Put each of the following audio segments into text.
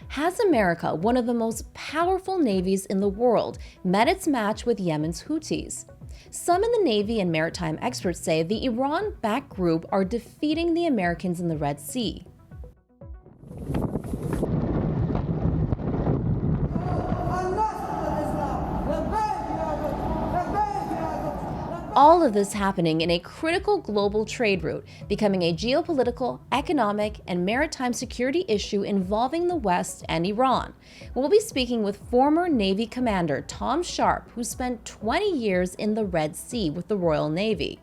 Has America, one of the most powerful navies in the world, met its match with Yemen's Houthis? Some in the Navy and maritime experts say the Iran-backed group are defeating the Americans in the Red Sea. All of this happening in a critical global trade route, becoming a geopolitical, economic, and maritime security issue involving the West and Iran. We'll be speaking with former Navy Commander Tom Sharpe, who spent 20 years in the Red Sea with the Royal Navy.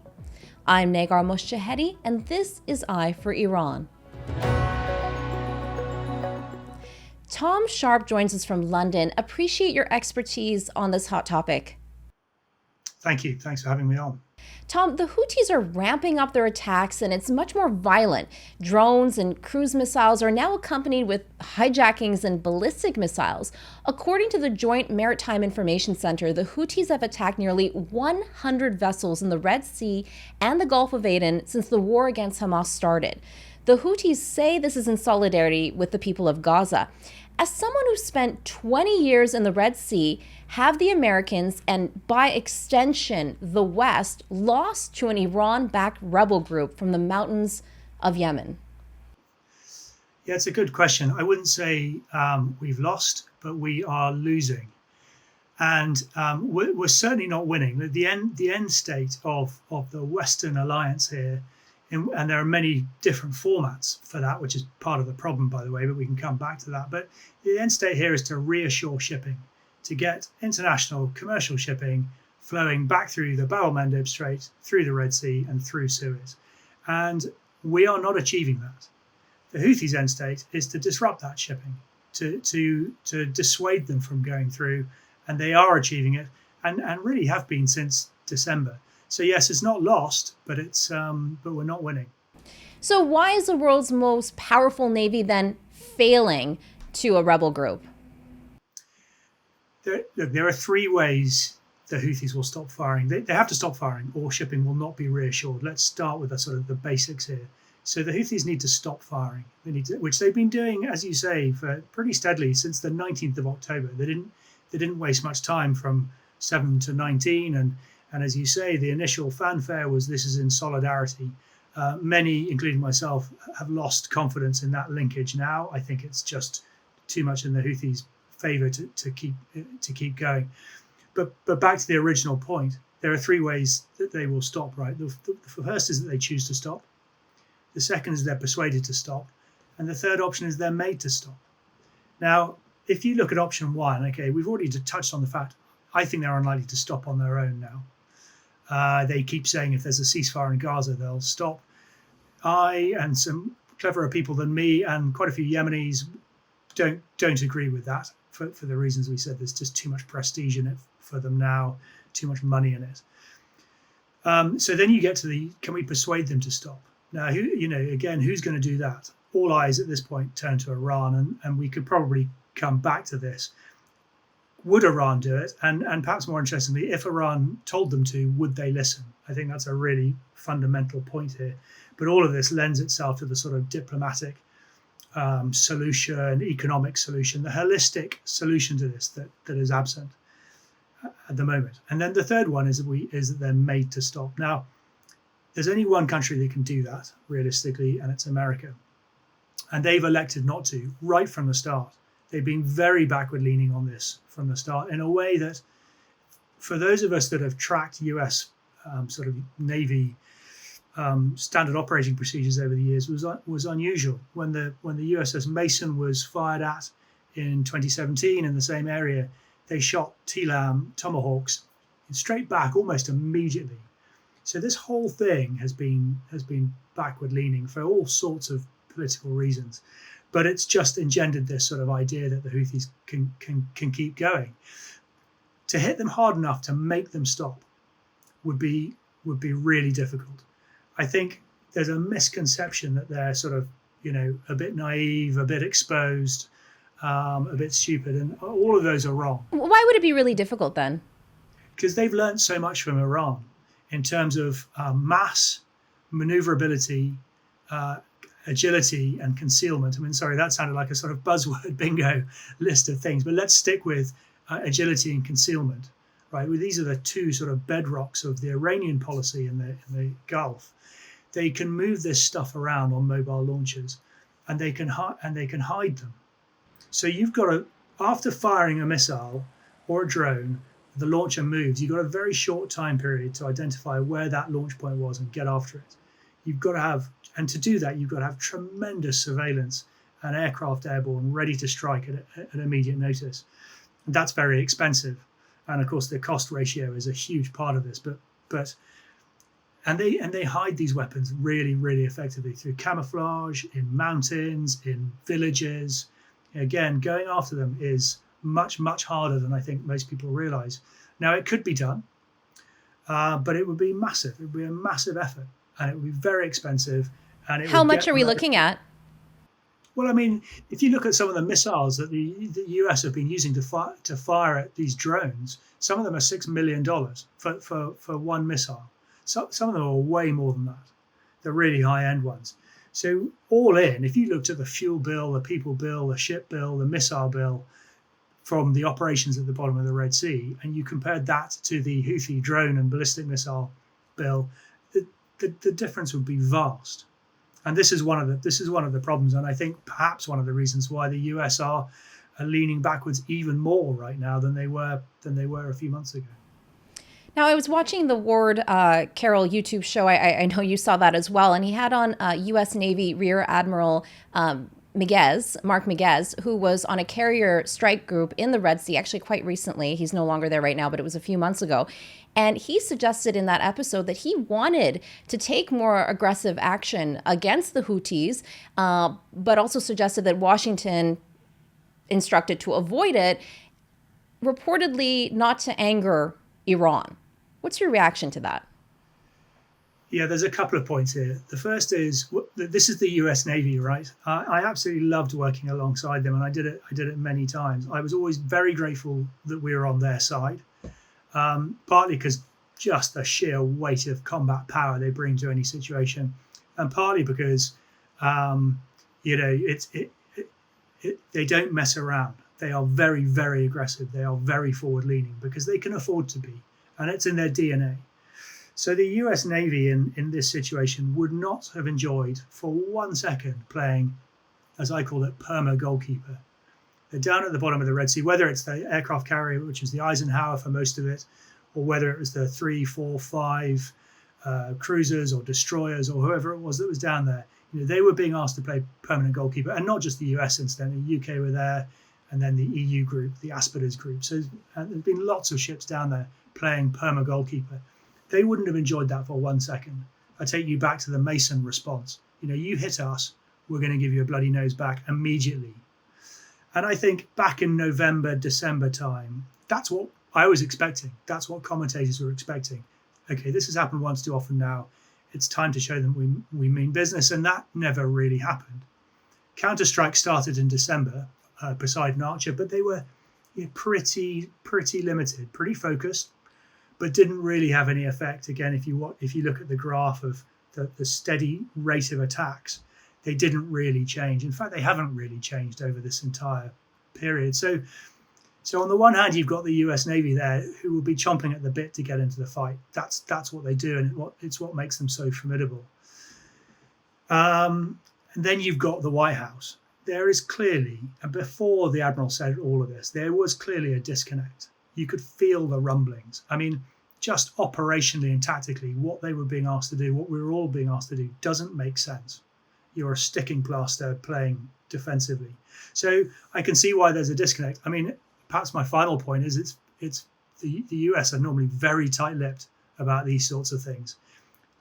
I'm Negar Moshahedi, and this is Eye for Iran. Tom Sharpe joins us from London. Appreciate your expertise on this hot topic. Thank you. Thanks for having me on. Tom, the Houthis are ramping up their attacks, and it's much more violent. Drones and cruise missiles are now accompanied with hijackings and ballistic missiles. According to the Joint Maritime Information Center, the Houthis have attacked nearly 100 vessels in the Red Sea and the Gulf of Aden since the war against Hamas started. The Houthis say this is in solidarity with the people of Gaza. As someone who spent 20 years in the Red Sea, have the Americans, and by extension the West, lost to an Iran-backed rebel group from the mountains of Yemen? Yeah, it's a good question. I wouldn't say we've lost, but we are losing. And we're certainly not winning. The end state of the Western alliance here, and there are many different formats for that, which is part of the problem, by the way, but we can come back to that. But the end state here is to reassure shipping, to get international commercial shipping flowing back through the Bab el-Mandeb Strait, through the Red Sea, and through Suez. And we are not achieving that. The Houthis' end state is to disrupt that shipping, to dissuade them from going through, and they are achieving it, and really have been since December. So yes, it's not lost, but but we're not winning. So why is the world's most powerful navy then failing to a rebel group? There are three ways the Houthis will stop firing. They have to stop firing, or shipping will not be reassured. Let's start with the basics here. So the Houthis need to stop firing. They need to, which they've been doing, as you say, for pretty steadily since the 19th of October. They didn't waste much time from 7 to 19, and as you say, the initial fanfare was this is in solidarity. Many, including myself, have lost confidence in that linkage now. I think it's just too much in the Houthis' favour to keep going. But back to the original point, there are three ways that they will stop, right? The first is that they choose to stop. The second is they're persuaded to stop. And the third option is they're made to stop. Now, if you look at option one, okay, we've already touched on the fact, I think they're unlikely to stop on their own now. They keep saying if there's a ceasefire in Gaza, they'll stop. I and some cleverer people than me and quite a few Yemenis don't agree with that for the reasons we said. There's just too much prestige in it for them now, too much money in it. So then you get to can we persuade them to stop? Now, who's going to do that? All eyes at this point turn to Iran, and we could probably come back to this. Would Iran do it? And perhaps more interestingly, if Iran told them to, would they listen? I think that's a really fundamental point here. But all of this lends itself to the sort of diplomatic solution, economic solution, the holistic solution to this that is absent at the moment. And then the third one is that they're made to stop. Now, there's only one country that can do that realistically, and it's America. And they've elected not to right from the start. They've been very backward leaning on this from the start in a way that, for those of us that have tracked US sort of Navy standard operating procedures over the years, was unusual. When the USS Mason was fired at in 2017 in the same area, they shot TLAM Tomahawks straight back almost immediately. So this whole thing has been backward leaning for all sorts of political reasons. But it's just engendered this sort of idea that the Houthis can keep going. To hit them hard enough to make them stop would be really difficult. I think there's a misconception that they're sort of, a bit naive, a bit exposed, a bit stupid, and all of those are wrong. Why would it be really difficult then? Because they've learned so much from Iran in terms of mass, maneuverability, agility and concealment. I mean, sorry, that sounded like a sort of buzzword bingo list of things, but let's stick with agility and concealment, right? Well, these are the two sort of bedrocks of the Iranian policy in the Gulf. They can move this stuff around on mobile launchers, and they can hide them. So you've got to, after firing a missile or a drone, the launcher moves. You've got a very short time period to identify where that launch point was and get after it. You've got to have, and to do that, you've got to have tremendous surveillance and aircraft airborne ready to strike at immediate notice. And that's very expensive, and of course the cost ratio is a huge part of this. And they hide these weapons really, really effectively through camouflage in mountains, in villages. Again, going after them is much, much harder than I think most people realize. Now, it could be done, but it would be massive. It would be a massive effort, and it would be very expensive. And how much are we looking at? Well, I mean, if you look at some of the missiles that the US have been using to fire at these drones, some of them are $6 million for one missile. So, some of them are way more than that. They're really high-end ones. So all in, if you looked at the fuel bill, the people bill, the ship bill, the missile bill from the operations at the bottom of the Red Sea, and you compared that to the Houthi drone and ballistic missile bill, the difference would be vast. And this is one of the problems, and I think perhaps one of the reasons why the US are leaning backwards even more right now than they were a few months ago. Now, I was watching the Ward Carroll YouTube show. I know you saw that as well. And he had on U.S. Navy Rear Admiral Mark Miguez, who was on a carrier strike group in the Red Sea, actually quite recently. He's no longer there right now, but it was a few months ago. And he suggested in that episode that he wanted to take more aggressive action against the Houthis, but also suggested that Washington instructed to avoid it, reportedly not to anger Iran. What's your reaction to that? Yeah, there's a couple of points here. The first is this is the US Navy, right? I absolutely loved working alongside them, and I did it many times. I was always very grateful that we were on their side, partly because just the sheer weight of combat power they bring to any situation, and partly because they don't mess around. They are very, very aggressive. They are very forward-leaning because they can afford to be, and it's in their DNA. So the US Navy in this situation would not have enjoyed for 1 second playing, as I call it, perma goalkeeper. They're down at the bottom of the Red Sea, whether it's the aircraft carrier, which is the Eisenhower for most of it, or whether it was the 3, 4, 5 cruisers or destroyers or whoever it was that was down there. They were being asked to play permanent goalkeeper, and not just the US, incidentally. The UK were there, and then the EU group, the Asperger's group. So there's been lots of ships down there playing perma goalkeeper. They wouldn't have enjoyed that for 1 second. I take you back to the Mason response. You hit us, we're going to give you a bloody nose back immediately. And I think back in November, December time, that's what I was expecting. That's what commentators were expecting. Okay, this has happened once too often now. It's time to show them we mean business, and that never really happened. Counterstrike started in December, Poseidon Archer, but they were pretty limited, pretty focused, but didn't really have any effect. Again, if you look at the graph of the steady rate of attacks, they didn't really change. In fact, they haven't really changed over this entire period. So on the one hand, you've got the US Navy there who will be chomping at the bit to get into the fight. That's what they do, and it's what makes them so formidable. And then you've got the White House. There is clearly, and before the Admiral said all of this, there was clearly a disconnect. You could feel the rumblings. I mean, just operationally and tactically, what they were being asked to do, what we were all being asked to do, doesn't make sense. You're a sticking plaster playing defensively. So I can see why there's a disconnect. I mean, perhaps my final point is it's the US are normally very tight-lipped about these sorts of things.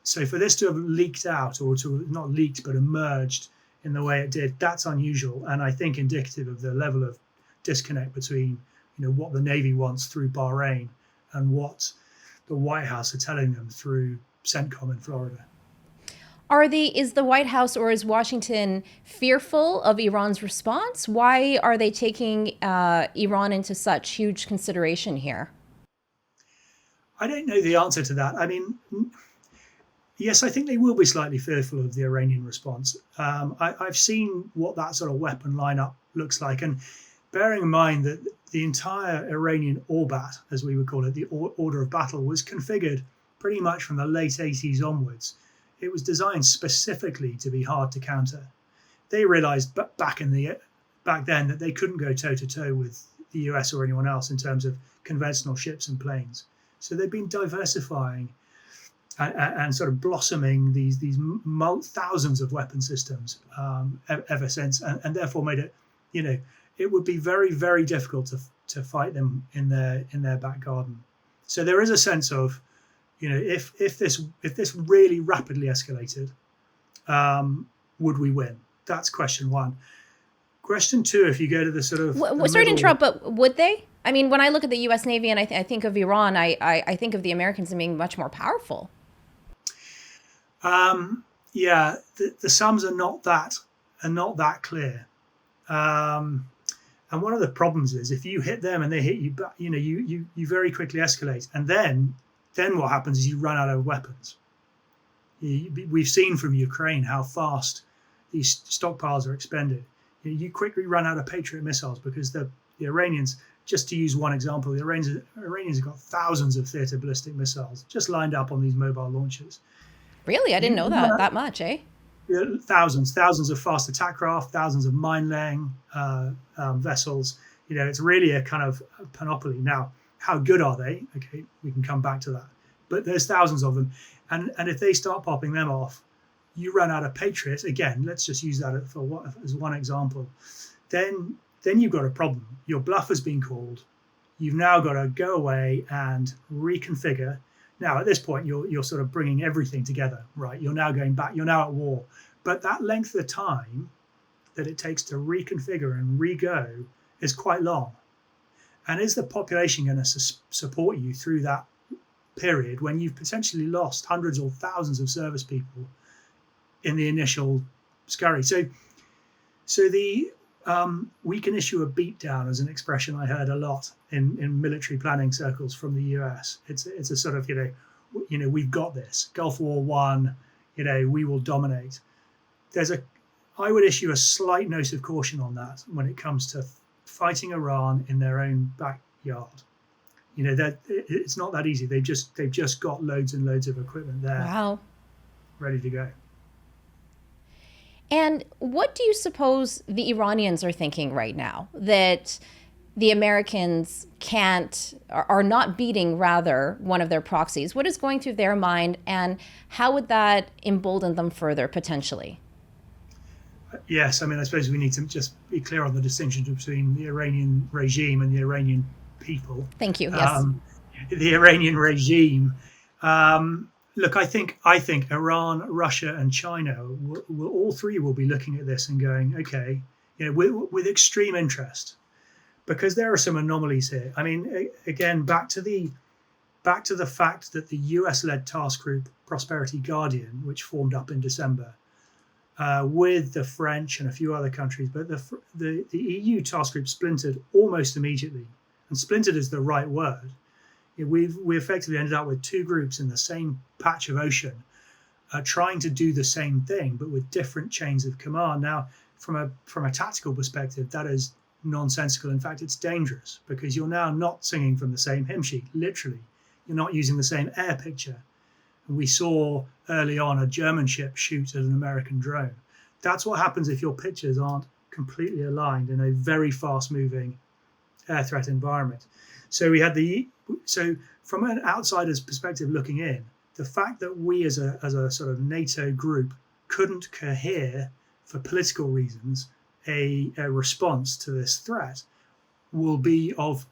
So for this to have leaked out, or to have not leaked but emerged in the way it did, that's unusual, and I think indicative of the level of disconnect between what the Navy wants through Bahrain and what the White House are telling them through CENTCOM in Florida. Is the White House or is Washington fearful of Iran's response? Why are they taking Iran into such huge consideration here? I don't know the answer to that. I mean, Yes, I think they will be slightly fearful of the Iranian response. I've seen what that sort of weapon lineup looks like, and bearing in mind that the entire Iranian Orbat, as we would call it, the order of battle, was configured pretty much from the late 80s onwards. It was designed specifically to be hard to counter. They realised back then that they couldn't go toe to toe with the US or anyone else in terms of conventional ships and planes. So they've been diversifying and sort of blossoming these thousands of weapon systems ever since, and therefore made it, it would be very, very difficult to fight them in their back garden. So there is a sense of, if this really rapidly escalated, would we win? That's question one. Question two, if you go to the sort of sorry to interrupt, but would they? I mean, when I look at the U.S. Navy and I think of Iran, I think of the Americans as being much more powerful. Yeah, the sums are not that clear. And one of the problems is if you hit them and they hit you back, you very quickly escalate, and then what happens is you run out of weapons. We've seen from Ukraine how fast these stockpiles are expended. You quickly run out of Patriot missiles because the Iranians, just to use one example, the Iranians have got thousands of theater ballistic missiles just lined up on these mobile launchers. Really? I didn't know that much, eh? Thousands of fast attack craft, thousands of mine-laying vessels. It's really a kind of panoply. Now, how good are they? Okay, we can come back to that. But there's thousands of them. And if they start popping them off, you run out of Patriots. Again, let's just use that as one example. Then you've got a problem. Your bluff has been called. You've now got to go away and reconfigure. Now, at this point, you're sort of bringing everything together, right? You're now going back. You're now at war. But that length of time that it takes to reconfigure and re-go is quite long. And is the population going to support you through that period when you've potentially lost hundreds or thousands of service people in the initial scurry? So we can issue a beatdown as an expression I heard a lot in military planning circles from the US. It's a sort of, we've got this. Gulf War One, we will dominate. I would issue a slight note of caution on that when it comes to fighting Iran in their own backyard. That it's not that easy. They've just got loads and loads of equipment there. Wow. Ready to go. And what do you suppose the Iranians are thinking right now that the Americans are not beating, rather, one of their proxies? What is going through their mind, and how would that embolden them further, potentially? Yes, I mean, I suppose we need to just be clear on the distinction between the Iranian regime and the Iranian people. Thank you. Yes. The Iranian regime. Look, I think Iran, Russia, and China will all three will be looking at this and going, okay, with extreme interest, because there are some anomalies here. I mean, again, back to the fact that the US-led task group Prosperity Guardian, which formed up in December, with the French and a few other countries, but the EU task group splintered almost immediately, and splintered is the right word. We effectively ended up with two groups in the same patch of ocean, trying to do the same thing, but with different chains of command. Now, from a tactical perspective, that is nonsensical. In fact, it's dangerous, because you're now not singing from the same hymn sheet. Literally, you're not using the same air picture. And we saw early on a German ship shoot at an American drone. That's what happens if your pictures aren't completely aligned in a very fast-moving air threat environment. So from an outsider's perspective looking in, the fact that we as a sort of NATO group couldn't cohere for political reasons a response to this threat will be of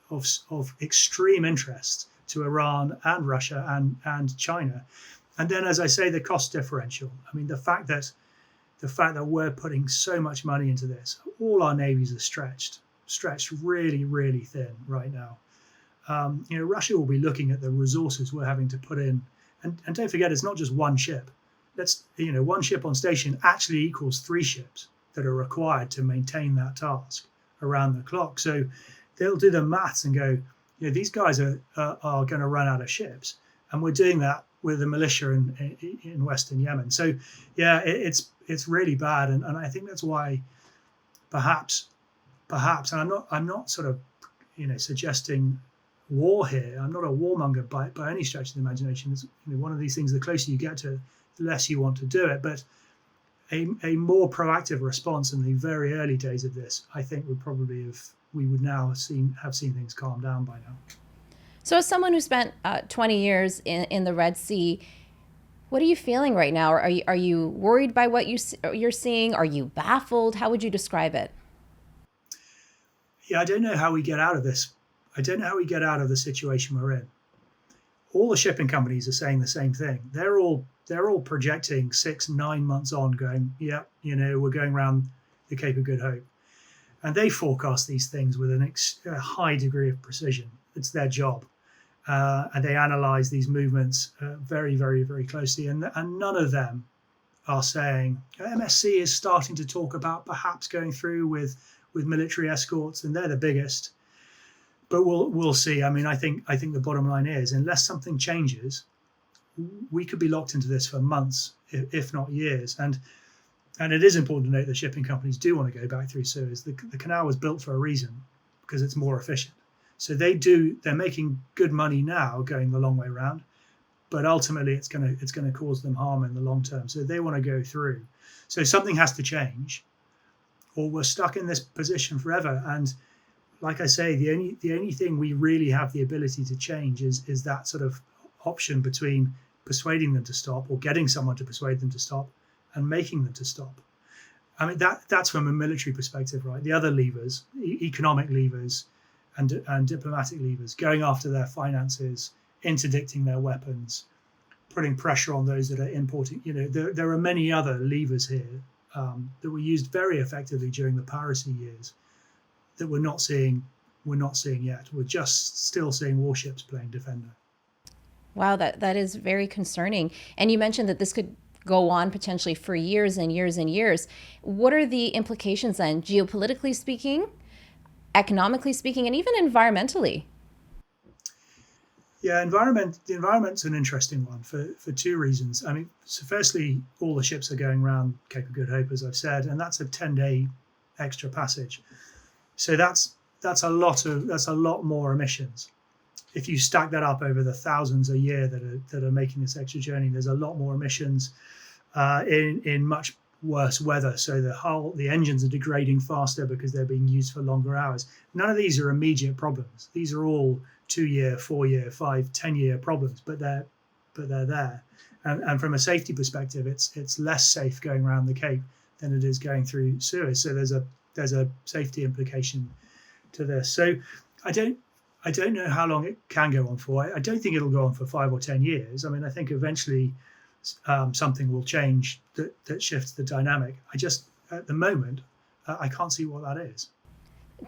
extreme interest to Iran and Russia and China. And then, as I say, the cost differential. I mean, the fact that we're putting so much money into this, all our navies are stretched really, really thin right now. Russia will be looking at the resources we're having to put in, and don't forget, it's not just one ship. One ship on station actually equals 3 ships that are required to maintain that task around the clock. So they'll do the maths and go, these guys are going to run out of ships, and we're doing that with the militia in Western Yemen. So yeah, it's really bad, and I think that's why perhaps, and I'm not sort of suggesting war here. I'm not a warmonger by any stretch of the imagination. It's one of these things. The closer you get to it, the less you want to do it. But a more proactive response in the very early days of this, I think, we would now have seen things calm down by now. So, as someone who spent 20 years in the Red Sea, what are you feeling right now? Are you worried by what you're seeing? Are you baffled? How would you describe it? Yeah, I don't know how we get out of this. I don't know how we get out of the situation we're in. All the shipping companies are saying the same thing. They're all projecting 6-9 months on, going, yeah, we're going around the Cape of Good Hope, and they forecast these things with a high degree of precision. It's their job, and they analyze these movements very, very, very closely. And none of them are saying MSC is starting to talk about perhaps going through with military escorts, and they're the biggest. But we'll see. I mean, I think the bottom line is, unless something changes, we could be locked into this for months, if not years. And it is important to note that shipping companies do want to go back through Suez. The canal was built for a reason, because it's more efficient. So they're making good money now going the long way around, but ultimately it's going to cause them harm in the long term. So they want to go through. So something has to change, or we're stuck in this position forever. And like I say, the only thing we really have the ability to change is that sort of option between persuading them to stop, or getting someone to persuade them to stop, and making them to stop. I mean, that's from a military perspective, right? The other levers, economic levers and diplomatic levers, going after their finances, interdicting their weapons, putting pressure on those that are importing. There are many other levers here that were used very effectively during the piracy years that we're not seeing yet. We're just still seeing warships playing defender. Wow, that is very concerning. And you mentioned that this could go on potentially for years and years and years. What are the implications then, geopolitically speaking, economically speaking, and even environmentally? Yeah, the environment's an interesting one for two reasons. I mean, so firstly, all the ships are going around Cape of Good Hope, as I've said, and that's a 10-day extra passage. So that's a lot more emissions. If you stack that up over the thousands a year that are making this extra journey, there's a lot more emissions in much worse weather. So the engines are degrading faster because they're being used for longer hours. None of these are immediate problems. These are all 2-year, 4-year, 5, 10-year problems, but they're there. And from a safety perspective, it's less safe going around the Cape than it is going through Suez. So there's a safety implication to this. So I don't know how long it can go on for. I don't think it'll go on for 5 or 10 years. I mean, I think eventually something will change that shifts the dynamic. I just, at the moment, I can't see what that is.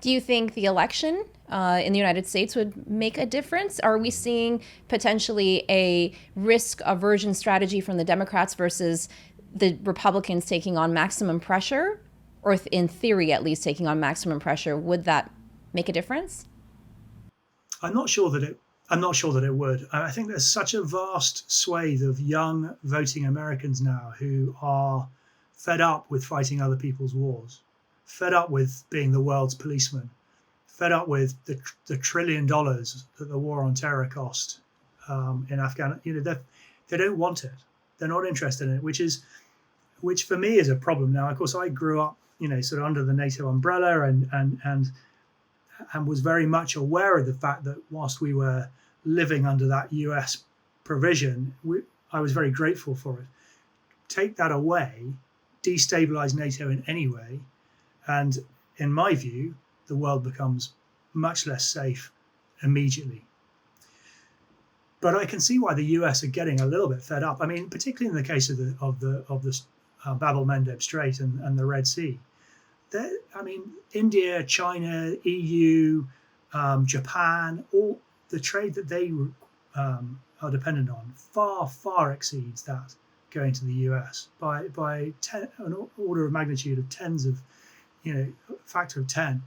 Do you think the election in the United States would make a difference? Are we seeing potentially a risk aversion strategy from the Democrats versus the Republicans taking on maximum pressure? Or in theory, at least, taking on maximum pressure? Would that make a difference? I'm not sure that it would. I think there's such a vast swathe of young voting Americans now who are fed up with fighting other people's wars, fed up with being the world's policeman, fed up with the $1 trillion that the war on terror cost in Afghanistan. They don't want it. They're not interested in it, which for me is a problem. Now, of course, I grew up, sort of under the NATO umbrella and was very much aware of the fact that whilst we were living under that US provision, I was very grateful for it. Take that away, destabilize NATO in any way, and in my view, the world becomes much less safe immediately. But I can see why the US are getting a little bit fed up. I mean, particularly in the case of the Bab el-Mandeb Strait and the Red Sea. India, China, EU, Japan, all the trade that they are dependent on far exceeds that going to the US by an order of magnitude of factor of 10.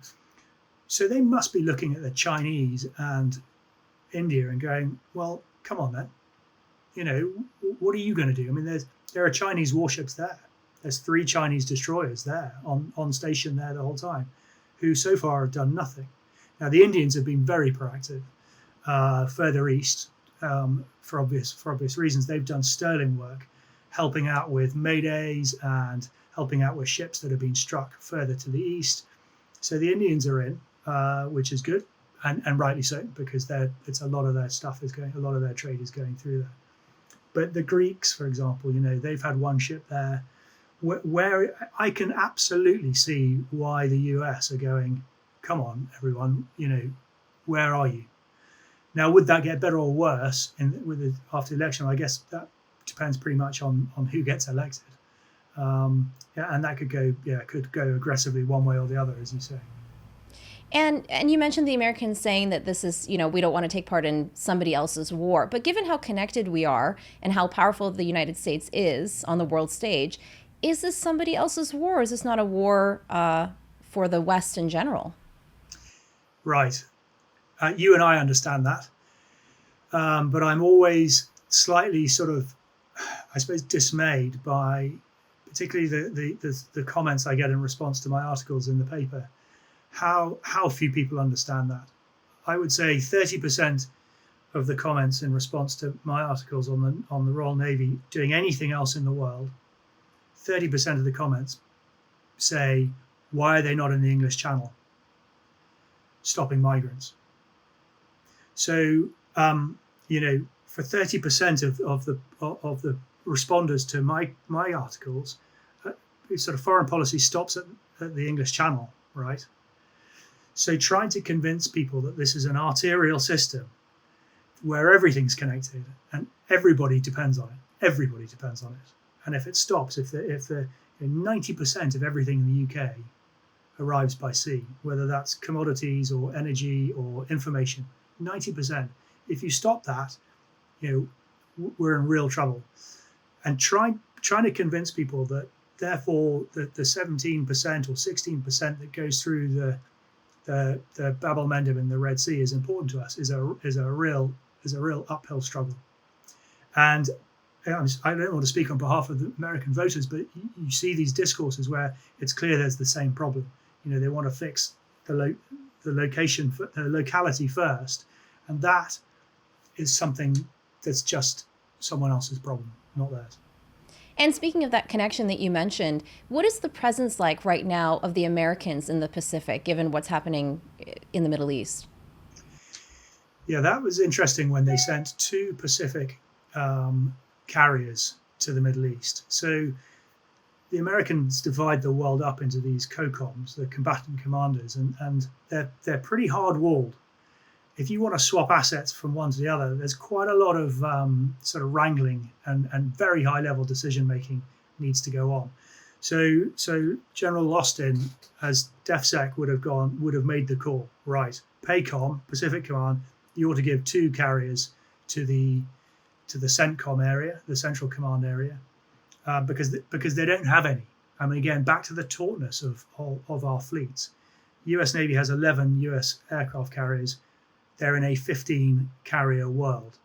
So they must be looking at the Chinese and India and going, well, come on then. what are you going to do? I mean, there are Chinese warships there. There's 3 Chinese destroyers there on station there the whole time, who so far have done nothing. Now the Indians have been very proactive further east for obvious reasons. They've done sterling work, helping out with maydays and helping out with ships that have been struck further to the east. So the Indians are in, which is good, and rightly so, because it's a lot of their stuff is going, a lot of their trade is going through there. But the Greeks, for example, they've had one ship there, where I can absolutely see why the US are going, come on, everyone, where are you? Now, would that get better or worse after the election? I guess that depends pretty much on who gets elected. And that could go aggressively one way or the other, as you say. And you mentioned the Americans saying that this is, we don't want to take part in somebody else's war. But given how connected we are and how powerful the United States is on the world stage, is this somebody else's war? Or is this not a war for the West in general? Right. You and I understand that. But I'm always slightly sort of, I suppose, dismayed by particularly the comments I get in response to my articles in the paper. How few people understand that. I would say 30% of the comments in response to my articles on the Royal Navy doing anything else in the world, 30% of the comments say, why are they not in the English Channel stopping migrants? So, for 30% of the responders to my articles, sort of foreign policy stops at the English Channel, right? So trying to convince people that this is an arterial system where everything's connected and everybody depends on it. And if it stops, if the 90% of everything in the UK arrives by sea, whether that's commodities or energy or information, 90%. If you stop that, we're in real trouble. And trying to convince people that therefore the 17% or 16% that goes through the Bab el-Mandeb in the Red Sea is important to us is a real uphill struggle. And I don't want to speak on behalf of the American voters, but you see these discourses where it's clear there's the same problem. They want to fix the locality first, and that is something that's just someone else's problem, not theirs. And speaking of that connection that you mentioned, what is the presence like right now of the Americans in the Pacific, given what's happening in the Middle East? Yeah, that was interesting when they sent 2 Pacific carriers to the Middle East. So the Americans divide the world up into these COCOMs, the combatant commanders, and they're pretty hard-walled. If you want to swap assets from one to the other, there's quite a lot of sort of wrangling and very high-level decision-making needs to go on. So General Austin, as DefSec would have made the call, right? PACOM, Pacific Command, you ought to give 2 carriers to the CENTCOM area, the Central Command area, because they don't have any. I mean, again, back to the tautness of our fleets. US Navy has 11 US aircraft carriers. They're in a 15 carrier world.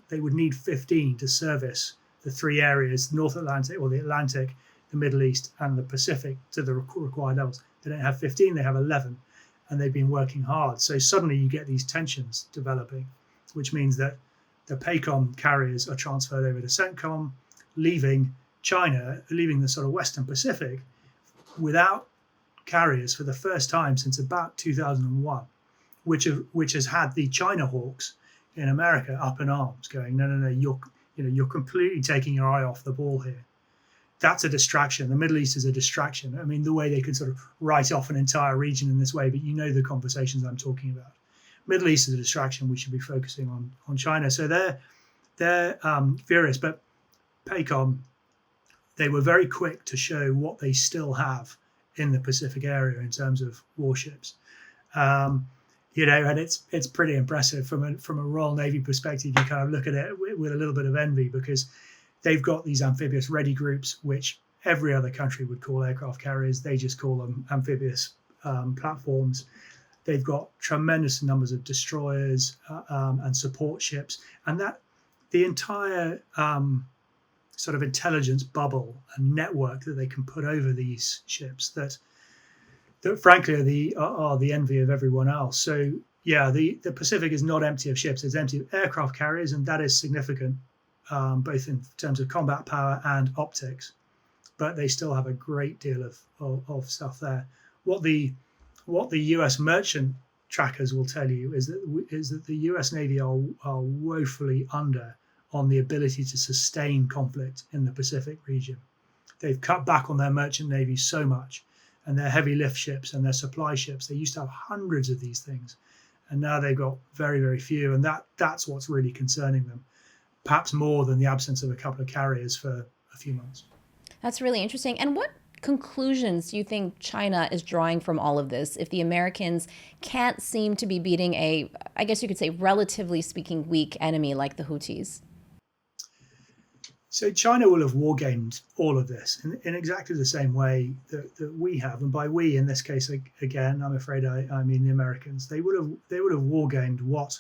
They would need 15 to service the 3 areas, North Atlantic or the Atlantic, the Middle East and the Pacific to the required levels. They don't have 15, they have 11, and they've been working hard. So suddenly you get these tensions developing, which means that the PACOM carriers are transferred over to CENTCOM, leaving the sort of Western Pacific without carriers for the first time since about 2001. Which has had the China hawks in America up in arms, going, no, you're completely taking your eye off the ball here. That's a distraction. The Middle East is a distraction. I mean, the way they could sort of write off an entire region in this way, but the conversations I'm talking about. Middle East is a distraction. We should be focusing on China. So they're furious. But PACOM, they were very quick to show what they still have in the Pacific area in terms of warships. And it's pretty impressive from a Royal Navy perspective. You kind of look at it with a little bit of envy because they've got these amphibious ready groups, which every other country would call aircraft carriers. They just call them amphibious platforms. They've got tremendous numbers of destroyers and support ships, and that the entire sort of intelligence bubble and network that they can put over these ships that frankly are the envy of everyone else. So yeah, the Pacific is not empty of ships; it's empty of aircraft carriers, and that is significant, both in terms of combat power and optics. But they still have a great deal of stuff there. What the U.S. merchant trackers will tell you is that the U.S. Navy are woefully under on the ability to sustain conflict in the Pacific region. They've cut back on their merchant navy so much, and their heavy lift ships and their supply ships. They used to have hundreds of these things, and now they've got very, very few, and that's what's really concerning them, perhaps more than the absence of a couple of carriers for a few months. That's really interesting. And what conclusions do you think China is drawing from all of this if the Americans can't seem to be beating a, I guess you could say, relatively speaking, weak enemy like the Houthis? So China will have wargamed all of this in exactly the same way that we have, and by we in this case, again, I'm afraid I mean the Americans. They would have wargamed what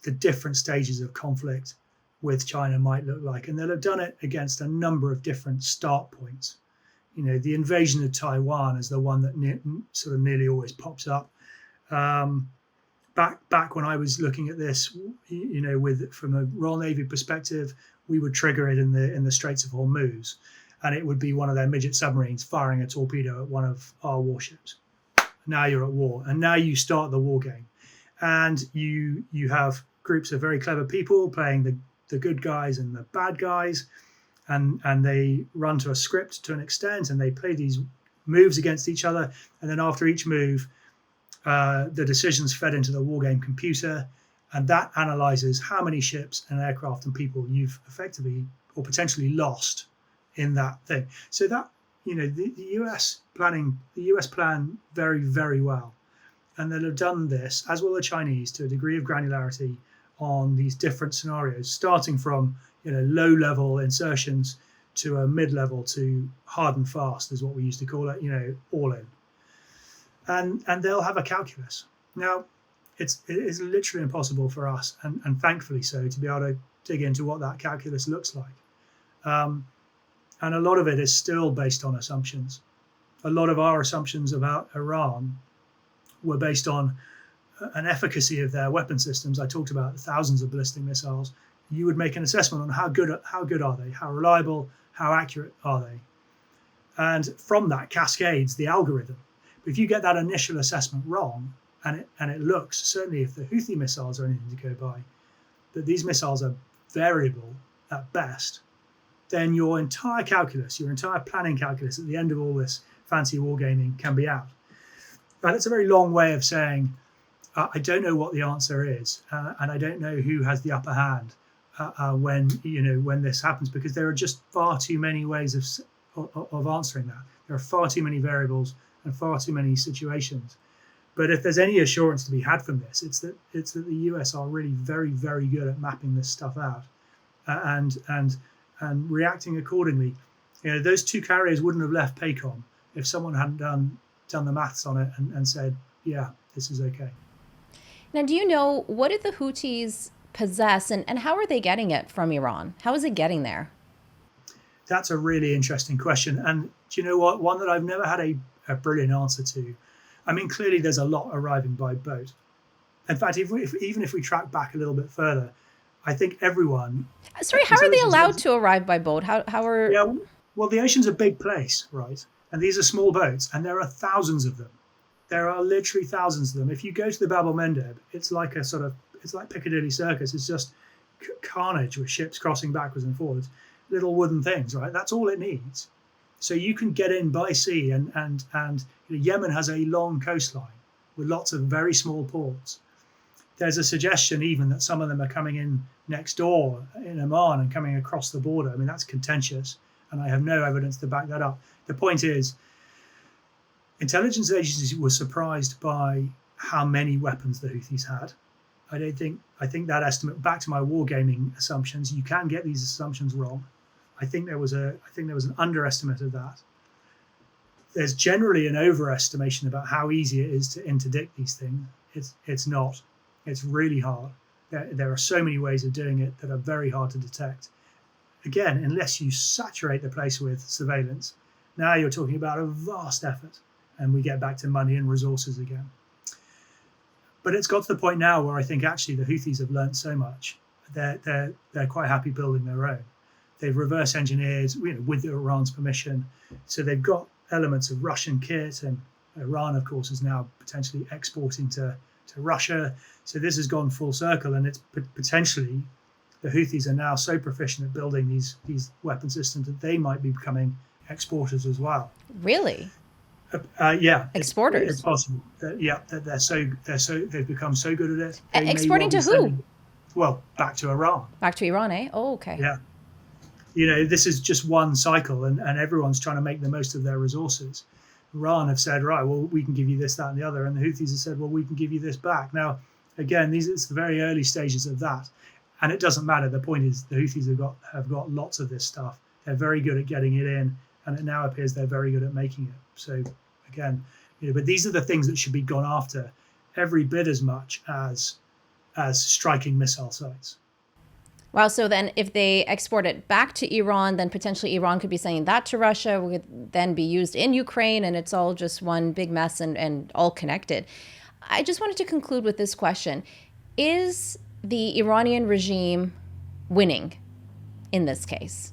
the different stages of conflict with China might look like, and they'll have done it against a number of different start points. You know, the invasion of Taiwan is the one that sort of nearly always pops up. Back when I was looking at this, you know, from a Royal Navy perspective, we would trigger it in the Straits of Hormuz, and it would be one of their midget submarines firing a torpedo at one of our warships. Now you're at war, and now you start the war game, and you have groups of very clever people playing the good guys and the bad guys, and they run to a script to an extent, and they play these moves against each other, and then after each move, the decisions fed into the war game computer, and that analyzes how many ships and aircraft and people you've effectively or potentially lost in that thing. So that, you know, the US plan very, very well, and they'll have done this, as will the Chinese, to a degree of granularity on these different scenarios, starting from, you know, low-level insertions to a mid-level to hard and fast, is what we used to call it, you know, all in. And they'll have a calculus. Now, it is literally impossible for us, and thankfully so, to be able to dig into what that calculus looks like. And a lot of it is still based on assumptions. A lot of our assumptions about Iran were based on an efficacy of their weapon systems. I talked about thousands of ballistic missiles. You would make an assessment on how good are they, how reliable, how accurate are they, and from that cascades the algorithm. But if you get that initial assessment wrong, and it looks, certainly if the Houthi missiles are anything to go by, that these missiles are variable at best, then your entire calculus, your entire planning calculus at the end of all this fancy wargaming can be out. Now, that's a very long way of saying I don't know what the answer is, and I don't know who has the upper hand when this happens, because there are just far too many ways of answering that. There are far too many variables and far too many situations. But if there's any assurance to be had from this, it's that the US are really very, very good at mapping this stuff out and reacting accordingly. You know, those two carriers wouldn't have left PACOM if someone hadn't done the maths on it and said, yeah, this is okay. Now, do you know, what did the Houthis possess, and how are they getting it from Iran? How is it getting there? That's a really interesting question. And do you know what? One that I've never had a brilliant answer to. I mean, clearly there's a lot arriving by boat. In fact, even if we track back a little bit further, I think everyone... Sorry, how are they allowed to arrive by boat? How are... Yeah, well, the ocean's a big place, right? And these are small boats, and there are thousands of them. There are literally thousands of them. If you go to the Bab el-Mandeb, it's like Piccadilly Circus. It's just carnage with ships crossing backwards and forwards, little wooden things, right? That's all it needs. So you can get in by sea, and Yemen has a long coastline with lots of very small ports. There's a suggestion even that some of them are coming in next door in Oman and coming across the border. I mean, that's contentious, and I have no evidence to back that up. The point is, intelligence agencies were surprised by how many weapons the Houthis had. I think that estimate, back to my wargaming assumptions, you can get these assumptions wrong. I think there was an underestimate of that. There's generally an overestimation about how easy it is to interdict these things. It's not. It's really hard. There are so many ways of doing it that are very hard to detect. Again, unless you saturate the place with surveillance, now you're talking about a vast effort, and we get back to money and resources again. But it's got to the point now where I think actually the Houthis have learned so much. They're quite happy building their own. They've reverse engineered, with Iran's permission. So they've got elements of Russian kit, and Iran, of course, is now potentially exporting to Russia. So this has gone full circle, and it's potentially the Houthis are now so proficient at building these weapon systems that they might be becoming exporters as well. Really? Yeah, exporters. It's possible. They've become so good at it. Exporting to who? Well, back to Iran. Back to Iran, eh? Oh, okay. Yeah. This is just one cycle, and everyone's trying to make the most of their resources. Iran have said, right, well, we can give you this, that, and the other, and the Houthis have said, well, we can give you this back. Now, again, it's the very early stages of that, and it doesn't matter. The point is, the Houthis have got lots of this stuff. They're very good at getting it in, and it now appears they're very good at making it. So, again, but these are the things that should be gone after every bit as much as striking missile sites. Wow. So then if they export it back to Iran, then potentially Iran could be sending that to Russia, would then be used in Ukraine, and it's all just one big mess and all connected. I just wanted to conclude with this question. Is the Iranian regime winning in this case?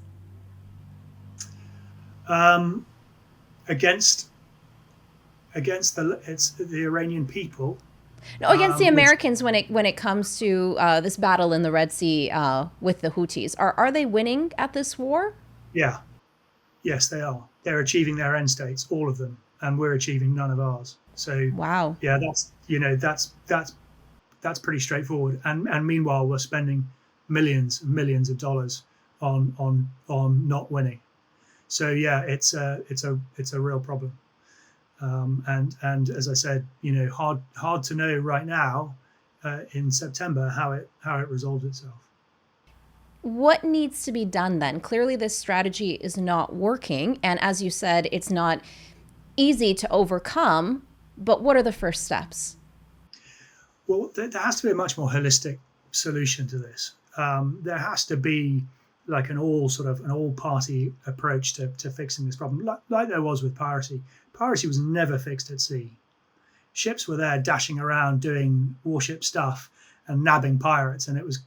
Against the Iranian people. No, against the Americans when it comes to this battle in the Red Sea with the Houthis. Are they winning at this war? Yeah. Yes, they are. They're achieving their end states, all of them, and we're achieving none of ours. So wow. Yeah, that's pretty straightforward. And meanwhile, we're spending millions and millions of dollars on not winning. So yeah, it's a real problem. And as I said, hard to know right now in September how it resolves itself. What needs to be done then? Clearly, this strategy is not working, and as you said, it's not easy to overcome. But what are the first steps? Well, there has to be a much more holistic solution to this. There has to be like an all-party approach to fixing this problem, like there was with piracy. Piracy was never fixed at sea. Ships were there dashing around doing warship stuff and nabbing pirates, and it was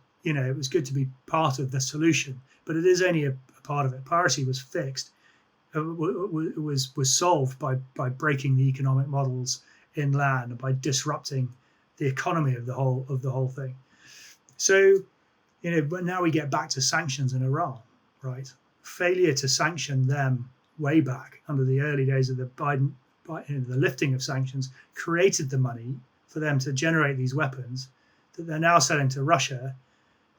good to be part of the solution, but it is only a part of it. Piracy was fixed. It was solved by breaking the economic models inland and by disrupting the economy of the whole thing. So, but now we get back to sanctions in Iran, right? Failure to sanction them way back under the early days of the the lifting of sanctions created the money for them to generate these weapons that they're now selling to Russia,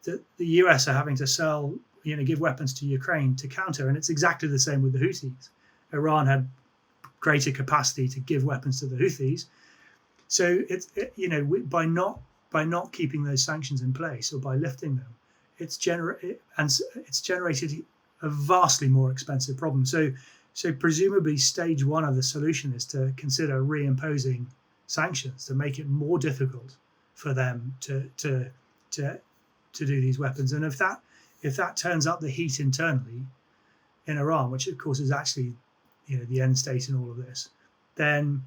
that the US are having to sell, give weapons to Ukraine to counter. And it's exactly the same with the Houthis. Iran had greater capacity to give weapons to the Houthis. So by not keeping those sanctions in place or by lifting them, it's generated a vastly more expensive problem. So presumably stage one of the solution is to consider reimposing sanctions to make it more difficult for them to do these weapons. And if that turns up the heat internally in Iran, which of course is actually the end state in all of this, then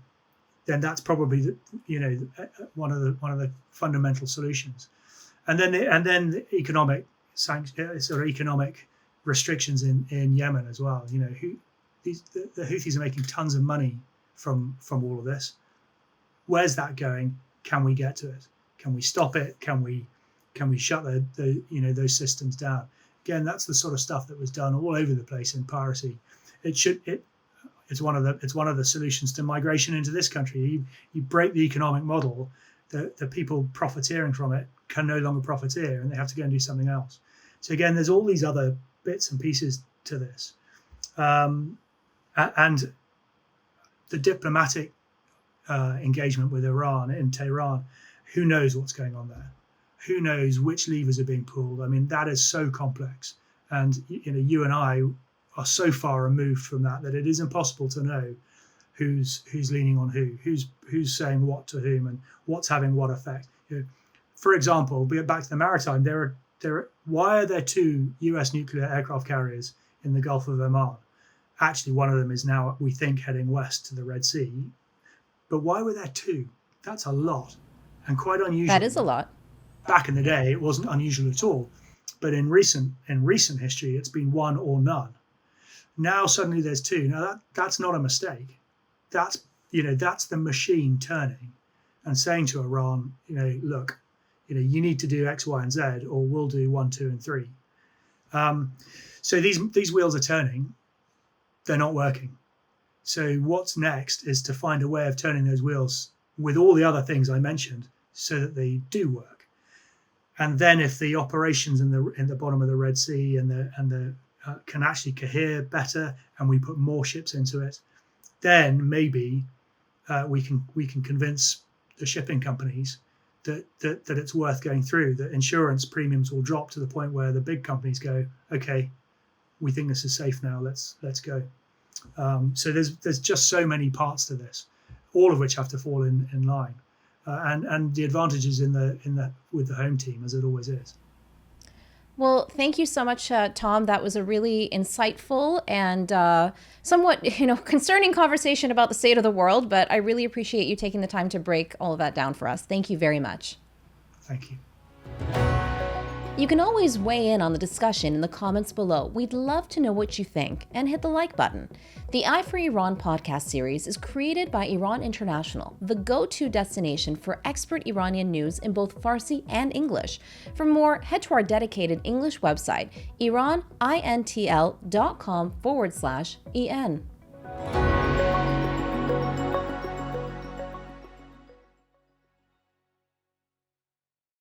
that's probably one of the fundamental solutions. And then the economic economic restrictions in Yemen as well. The Houthis are making tons of money from all of this. Where's that going? Can we get to it? Can we stop it? Can we shut those systems down? Again, that's the sort of stuff that was done all over the place in piracy. It's one of the solutions to migration into this country. You break the economic model, the people profiteering from it can no longer profiteer, and they have to go and do something else. So again, there's all these other bits and pieces to this, and the diplomatic engagement with Iran in Tehran. Who knows what's going on there? Who knows which levers are being pulled? I mean, that is so complex, and you and I are so far removed from that it is impossible to know who's leaning on who's saying what to whom and what's having what effect. for example, back to the maritime, why are there two US nuclear aircraft carriers in the Gulf of Oman? Actually, one of them is now, we think, heading west to the Red Sea. But why were there two? That's a lot, and quite unusual. That is a lot. Back in the day, it wasn't unusual at all. But in recent history, it's been one or none. Now suddenly there's two. Now that's not a mistake. That's the machine turning and saying to Iran, look, you need to do X, Y, and Z, or we'll do 1, 2, and 3. So these wheels are turning. They're not working. So what's next is to find a way of turning those wheels with all the other things I mentioned, so that they do work. And then if the operations in the bottom of the Red Sea and can actually cohere better, and we put more ships into it, then maybe we can convince the shipping companies that it's worth going through. That insurance premiums will drop to the point where the big companies go, okay, we think this is safe now. Let's go. So there's just so many parts to this, all of which have to fall in line, and the advantages with the home team, as it always is. Well, thank you so much, Tom. That was a really insightful and somewhat, concerning conversation about the state of the world, but I really appreciate you taking the time to break all of that down for us. Thank you very much. Thank you. You can always weigh in on the discussion in the comments below. We'd love to know what you think, and hit the like button. The Eye for Iran podcast series is created by Iran International, the go-to destination for expert Iranian news in both Farsi and English. For more, head to our dedicated English website, iranintl.com/en.